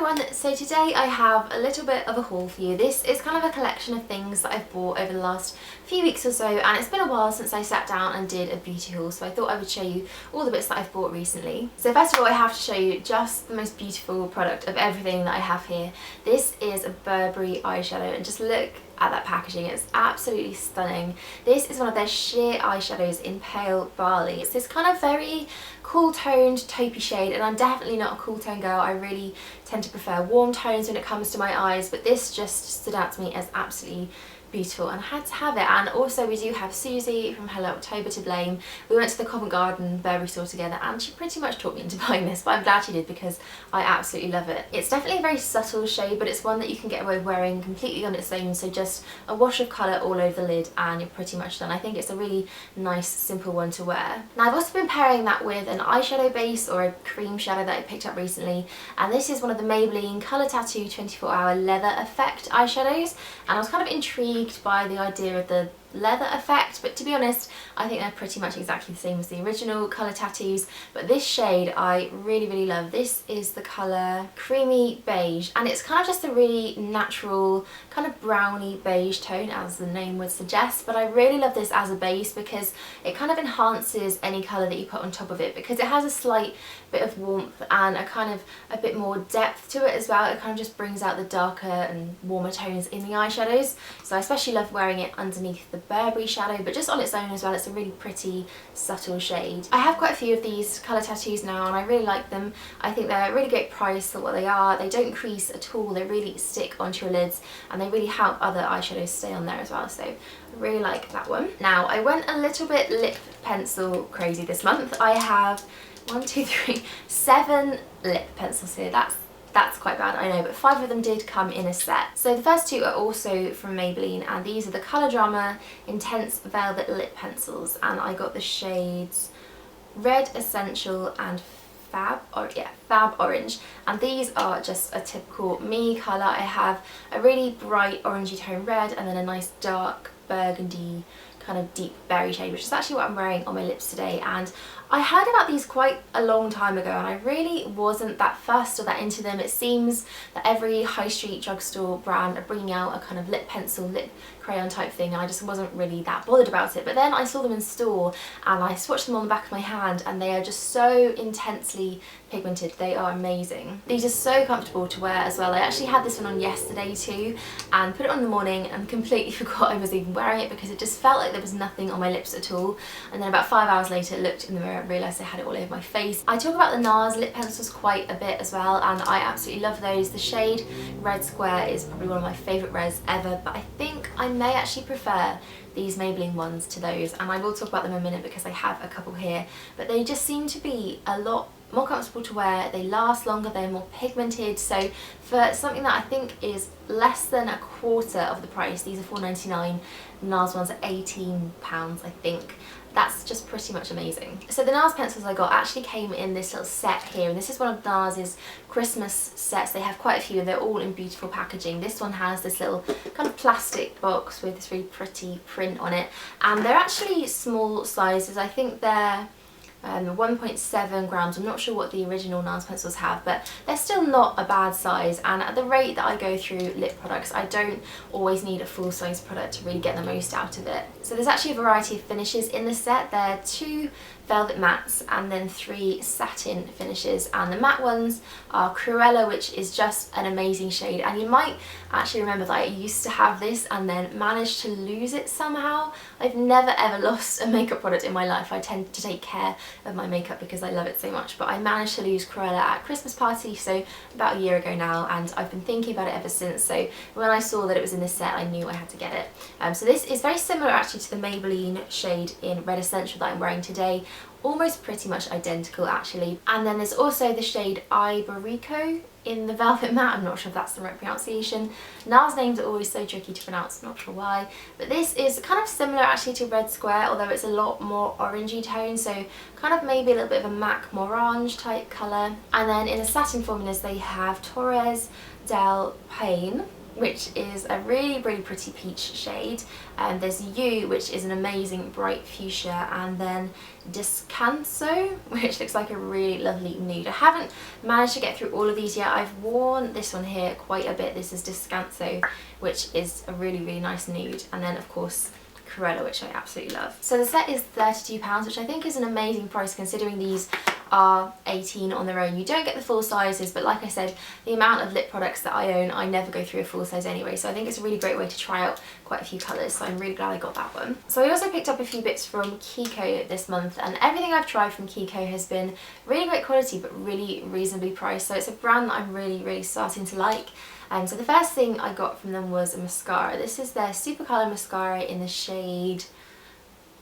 everyone, so today I have a little bit of a haul for you. This is kind of a collection of things that I've bought over the last few weeks or so, and it's been a while since I sat down and did a beauty haul, so I thought I would show you all the bits that I've bought recently. So first of all, I have to show you just the most beautiful product of everything that I have here. This is a Burberry eyeshadow, and just look at that packaging, it's absolutely stunning. This is one of their sheer eyeshadows in Pale Barley. It's this kind of very cool toned taupey shade, and I'm definitely not a cool tone girl. I really tend to prefer warm tones when it comes to my eyes, but this just stood out to me as absolutely beautiful and I had to have it. And also we do have Suzie from Hello October to blame. We went to the Covent Garden Burberry store together and she pretty much talked me into buying this, but I'm glad she did because I absolutely love it. It's definitely a very subtle shade, but it's one that you can get away with wearing completely on its own, so just a wash of colour all over the lid and you're pretty much done. I think it's a really nice simple one to wear. Now I've also been pairing that with an eyeshadow base or a cream shadow that I picked up recently, and this is one of the Maybelline Colour Tattoo 24-hour leather effect eyeshadows, and I was kind of intrigued by the idea of the leather effect, but to be honest I think they're pretty much exactly the same as the original colour tattoos. But this shade I really love. This is the colour Creamy Beige, and it's kind of just a really natural kind of browny beige tone as the name would suggest, but I really love this as a base because it kind of enhances any colour that you put on top of it, because it has a slight bit of warmth and a bit more depth to it as well. It kind of just brings out the darker and warmer tones in the eyeshadows, so I especially love wearing it underneath the Burberry shadow, but just on its own as well. It's a really pretty subtle shade. I have quite a few of these colour tattoos now and I really like them. I think they're a really great price for what they are. They don't crease at all, they really stick onto your lids and they really help other eyeshadows stay on there as well, so I really like that one. Now I went a little bit lip pencil crazy this month. I have 7 lip pencils here. That's quite bad, I know, but 5 of them did come in a set. So the first 2 are also from Maybelline, and these are the Colour Drama Intense Velvet Lip Pencils, and I got the shades Red Essential and Fab Orange, and these are just a typical me colour. I have a really bright orangey tone red and then a nice dark burgundy kind of deep berry shade, which is actually what I'm wearing on my lips today. And I heard about these quite a long time ago and I really wasn't that fussed or that into them. It seems that every high street drugstore brand are bringing out a kind of lip pencil, lip crayon type thing, and I just wasn't really that bothered about it. But then I saw them in store and I swatched them on the back of my hand and they are just so intensely pigmented. They are amazing. These are so comfortable to wear as well. I actually had this one on yesterday too and put it on in the morning and completely forgot I was even wearing it because it just felt like there was nothing on my lips at all. And then about 5 hours later, looked in the mirror and realised I had it all over my face. I talk about the Nars Lip Pencils quite a bit as well, and I absolutely love those. The shade Red Square is probably one of my favourite reds ever, but I think I may actually prefer these Maybelline ones to those, and I will talk about them in a minute because I have a couple here, but they just seem to be a lot more comfortable to wear, they last longer, they're more pigmented. So for something that I think is less than a quarter of the price, these are £4.99, NARS ones are £18 I think. That's just pretty much amazing. So the NARS pencils I got actually came in this little set here, and this is one of NARS's Christmas sets. They have quite a few and they're all in beautiful packaging. This one has this little kind of plastic box with this really pretty print on it, and they're actually small sizes. I think they're 1.7 grams. I'm not sure what the original NARS pencils have, but they're still not a bad size, and at the rate that I go through lip products I don't always need a full size product to really get the most out of it. So there's actually a variety of finishes in the set. There are 2 velvet mattes and then 3 satin finishes, and the matte ones are Cruella, which is just an amazing shade, and you might actually remember that I used to have this and then managed to lose it somehow. I've never ever lost a makeup product in my life. I tend to take care of my makeup because I love it so much, but I managed to lose Cruella at a Christmas party, so about a year ago now, and I've been thinking about it ever since. So when I saw that it was in this set I knew I had to get it. So this is very similar actually to the Maybelline shade in Red Essential that I'm wearing today. Almost pretty much identical actually. And then there's also the shade Iberico in the Velvet Matte. I'm not sure if that's the right pronunciation. NARS names are always so tricky to pronounce, not sure why. But this is kind of similar actually to Red Square, although it's a lot more orangey tone, so kind of maybe a little bit of a MAC Morange type colour. And then in the satin formulas they have Torres del Paine, which is a really pretty peach shade. There's You, which is an amazing bright fuchsia, and then Descanso, which looks like a really lovely nude. I haven't managed to get through all of these yet. I've worn this one here quite a bit. This is Descanso, which is a really nice nude, and then of course Cruella, which I absolutely love. So the set is £32, which I think is an amazing price considering these are 18 on their own. You don't get the full sizes, but like I said, the amount of lip products that I own, I never go through a full size anyway, so I think it's a really great way to try out quite a few colours, so I'm really glad I got that one. So I also picked up a few bits from Kiko this month, and everything I've tried from Kiko has been really great quality but really reasonably priced, so it's a brand that I'm really starting to like. So the first thing I got from them was a mascara. This is their Supercolour mascara in the shade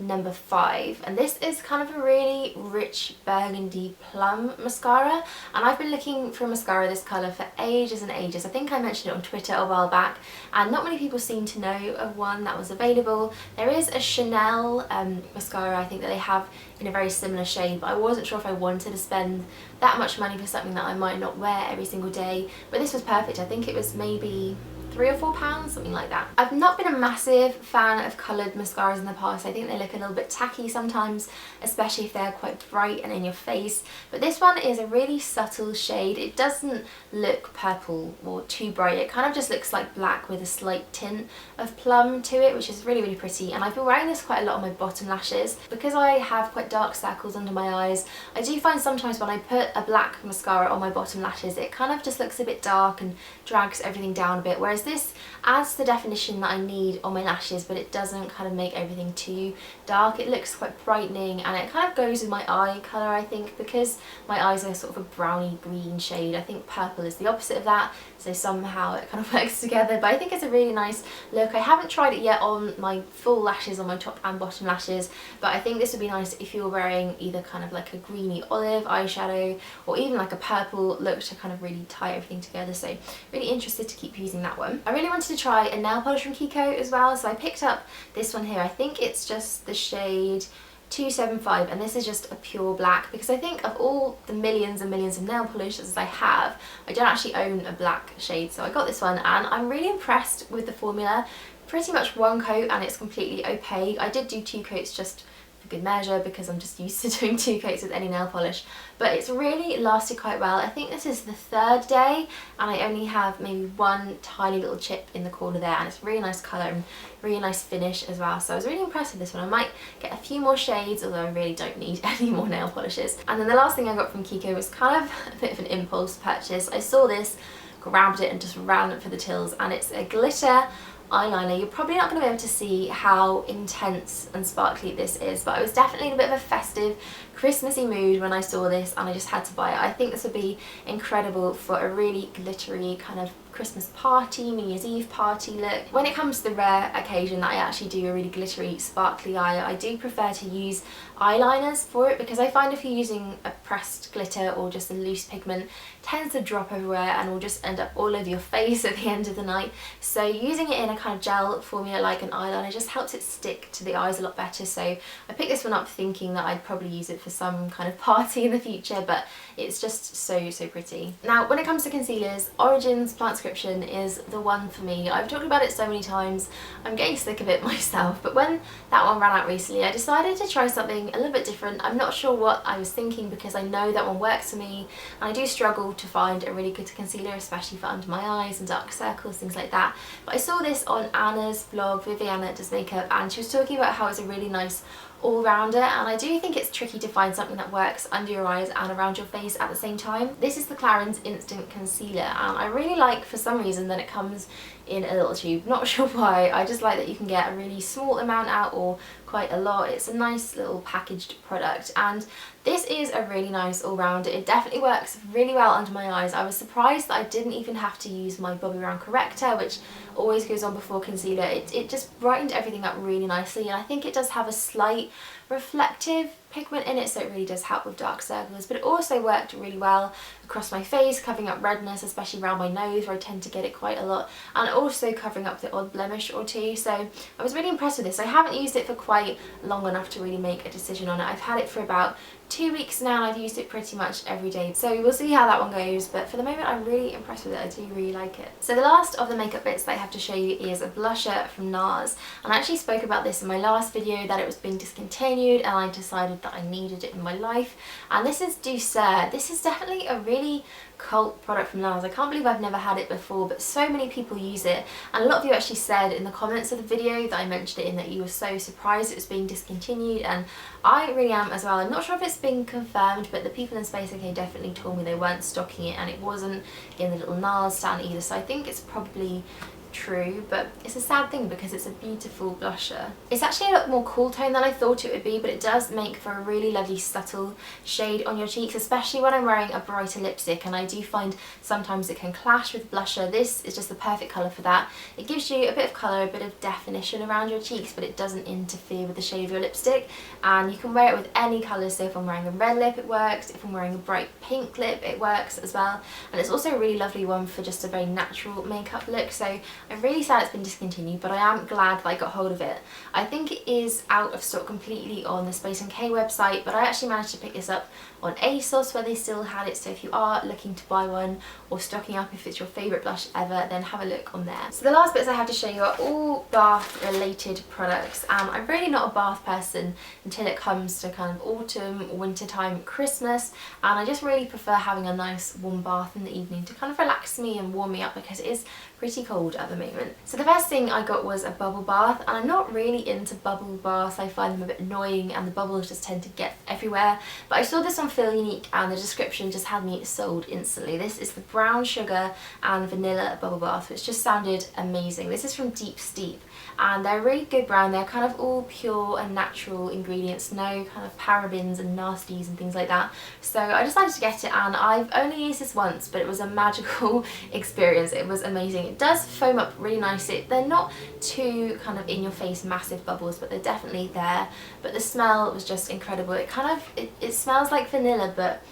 number 5, and this is kind of a really rich burgundy plum mascara, and I've been looking for a mascara this colour for ages and ages. I think I mentioned it on Twitter a while back, and not many people seem to know of one that was available. There is a Chanel mascara I think that they have in a very similar shade, but I wasn't sure if I wanted to spend that much money for something that I might not wear every single day, but this was perfect. I think it was maybe £3 or £4, something like that. I've not been a massive fan of coloured mascaras in the past. I think they look a little bit tacky sometimes, especially if they're quite bright and in your face, but this one is a really subtle shade. It doesn't look purple or too bright, it kind of just looks like black with a slight tint of plum to it, which is really pretty, and I've been wearing this quite a lot on my bottom lashes. Because I have quite dark circles under my eyes, I do find sometimes when I put a black mascara on my bottom lashes, it kind of just looks a bit dark and drags everything down a bit, whereas this adds the definition that I need on my lashes, but it doesn't kind of make everything too dark. It looks quite brightening, and it kind of goes with my eye colour, I think, because my eyes are sort of a browny green shade. I think purple is the opposite of that, so somehow it kind of works together, but I think it's a really nice look. I haven't tried it yet on my full lashes, on my top and bottom lashes, but I think this would be nice if you're wearing either kind of like a greeny olive eyeshadow or even like a purple look to kind of really tie everything together, so really interested to keep using that one. I really wanted to try a nail polish from Kiko as well, so I picked up this one here. I think it's just the shade 275, and this is just a pure black, because I think of all the millions and millions of nail polishes I have, I don't actually own a black shade, so I got this one and I'm really impressed with the formula. Pretty much one coat and it's completely opaque. I did do 2 coats just for good measure because I'm just used to doing 2 coats with any nail polish, but it's really lasted quite well. I think this is the 3rd day and I only have maybe one tiny little chip in the corner there, and it's really nice colour and really nice finish as well, so I was really impressed with this one. I might get a few more shades, although I really don't need any more nail polishes. And then the last thing I got from Kiko was kind of a bit of an impulse purchase. I saw this, grabbed it and just ran for the tills, and it's a glitter eyeliner. You're probably not going to be able to see how intense and sparkly this is, but I was definitely in a bit of a festive, Christmassy mood when I saw this and I just had to buy it. I think this would be incredible for a really glittery kind of Christmas party, New Year's Eve party look. When it comes to the rare occasion that I actually do a really glittery, sparkly eye, I do prefer to use eyeliners for it, because I find if you're using a pressed glitter or just a loose pigment, it tends to drop everywhere and will just end up all over your face at the end of the night. So using it in a kind of gel formula like an eyeliner just helps it stick to the eyes a lot better. So I picked this one up thinking that I'd probably use it for some kind of party in the future, but it's just so pretty. Now when it comes to concealers, Origins Plant Description is the one for me. I've talked about it so many times, I'm getting sick of it myself, but when that one ran out recently I decided to try something a little bit different. I'm not sure what I was thinking because I know that one works for me, and I do struggle to find a really good concealer, especially for under my eyes and dark circles, things like that. But I saw this on Anna's blog, Viviana Does Makeup, and she was talking about how it's a really nice all-rounder, and I do think it's tricky to find something that works under your eyes and around your face at the same time. This is the Clarins Instant Concealer, and I really like, for some reason, that it comes in a little tube. Not sure why, I just like that you can get a really small amount out or quite a lot. It's a nice little packaged product, and this is a really nice all-rounder. It definitely works really well under my eyes. I was surprised that I didn't even have to use my Bobbi Brown corrector, which always goes on before concealer. It just brightened everything up really nicely, and I think it does have a slight reflective pigment in it, so it really does help with dark circles, but it also worked really well across my face, covering up redness, especially around my nose where I tend to get it quite a lot, and also covering up the odd blemish or two. So I was really impressed with this. I haven't used it for quite long enough to really make a decision on it. I've had it for about 2 weeks now and I've used it pretty much every day, so we'll see how that one goes, but for the moment I'm really impressed with it. I do really like it. So the last of the makeup bits that I have to show you is a blusher from Nars, and I actually spoke about this in my last video that it was being discontinued and I decided that I needed it in my life, and this is Douceur. This is definitely a really cult product from Nars. I can't believe I've never had it before, but so many people use it, and a lot of you actually said in the comments of the video that I mentioned it in that you were so surprised it was being discontinued, and I really am as well. I'm not sure if it's been confirmed, but the people in Space OK definitely told me they weren't stocking it, and it wasn't in the little Nars stand either, so I think it's probably true, but it's a sad thing because it's a beautiful blusher. It's actually a lot more cool tone than I thought it would be, but it does make for a really lovely subtle shade on your cheeks, especially when I'm wearing a brighter lipstick, and I do find sometimes it can clash with blusher. This is just the perfect colour for that. It gives you a bit of colour, a bit of definition around your cheeks, but it doesn't interfere with the shade of your lipstick, and you can wear it with any colour. So if I'm wearing a red lip it works, if I'm wearing a bright pink lip it works as well, and it's also a really lovely one for just a very natural makeup look. So I'm really sad it's been discontinued, but I am glad that I got hold of it. I think it is out of stock completely on the Space NK website, but I actually managed to pick this up on ASOS where they still had it, so if you are looking to buy one or stocking up if it's your favourite blush ever, then have a look on there. So the last bits I have to show you are all bath related products, and I'm really not a bath person until it comes to kind of autumn, winter time, Christmas, and I just really prefer having a nice warm bath in the evening to kind of relax me and warm me up because it is pretty cold at the moment. So the first thing I got was a bubble bath, and I'm not really into bubble baths. I find them a bit annoying and the bubbles just tend to get everywhere, but I saw this on Feel Unique and the description just had me sold instantly. This is the brown sugar and vanilla bubble bath, which just sounded amazing. This is from Deep Steep, and they're a really good brand. They're kind of all pure and natural ingredients, no kind of parabens and nasties and things like that. So I decided to get it, and I've only used this once, but it was a magical experience. It was amazing. It does foam up really nicely. They're not too kind of in your face massive bubbles, but they're definitely there. But the smell was just incredible. It kind of, it smells like vanilla, but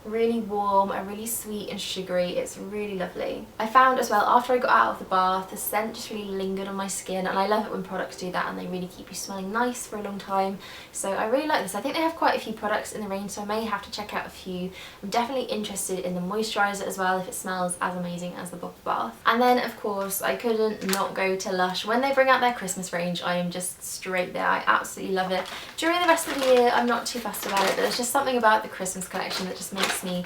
really warm and really sweet and sugary. It's really lovely. I found as well after I got out of the bath the scent just really lingered on my skin, and I love it when products do that and they really keep you smelling nice for a long time. So I really like this. I think they have quite a few products in the range, so I may have to check out a few. I'm definitely interested in the moisturiser as well if it smells as amazing as the bubble bath. And then of course I couldn't not go to Lush. When they bring out their Christmas range I am just straight there. I absolutely love it. During the rest of the year I'm not too fussed about it, but there's just something about the Christmas collection that just makes me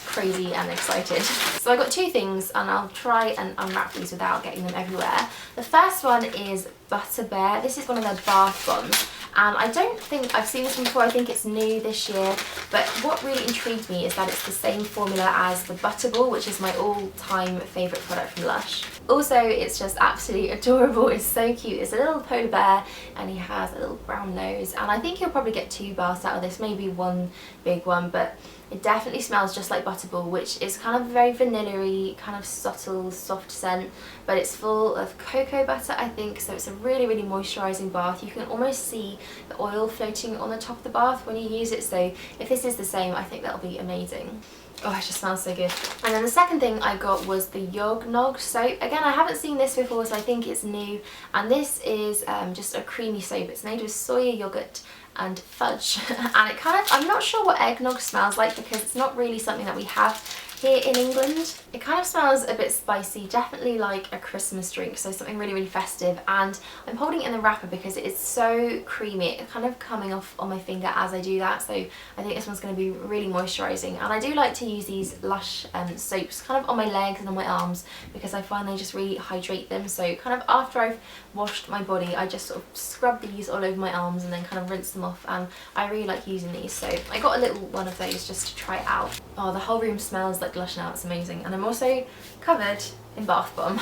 crazy and excited. So I got two things and I'll try and unwrap these without getting them everywhere. The first one is Butterbear. This is one of their bath bombs, and I don't think I've seen this one before. I think it's new this year, but what really intrigued me is that it's the same formula as the Butterball, which is my all-time favourite product from Lush. Also, it's just absolutely adorable. It's so cute. It's a little polar bear and he has a little brown nose, and I think you'll probably get 2 baths out of this, maybe one big one, but it definitely smells just like Butterball, which is kind of very vanilla-y, kind of subtle, soft scent, but it's full of cocoa butter, I think, so it's a really, really moisturising bath. You can almost see the oil floating on the top of the bath when you use it, so if this is the same, I think that'll be amazing. Oh, it just smells so good. And then the second thing I got was the Yolk Nog Soap. Again, I haven't seen this before, so I think it's new, and this is just a creamy soap. It's made with soya yogurt and fudge, and it kind of, I'm not sure what eggnog smells like because it's not really something that we have here in England. It kind of smells a bit spicy, definitely like a Christmas drink, so something really, really festive. And I'm holding it in the wrapper because it is so creamy. It's kind of coming off on my finger as I do that, so I think this one's going to be really moisturising. And I do like to use these Lush soaps kind of on my legs and on my arms because I find they just really hydrate them. So kind of after I've washed my body, I just sort of scrub these all over my arms and then kind of rinse them off, and I really like using these. So I got a little one of those just to try it out. Oh, the whole room smells like Lush now. It's amazing. And I'm also covered in bath bomb.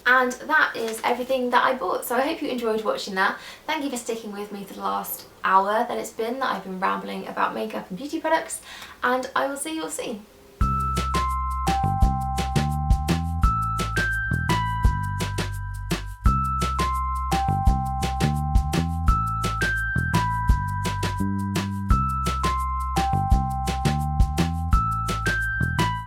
And that is everything that I bought. So I hope you enjoyed watching that. Thank you for sticking with me for the last hour that it's been that I've been rambling about makeup and beauty products, and I will see you all soon.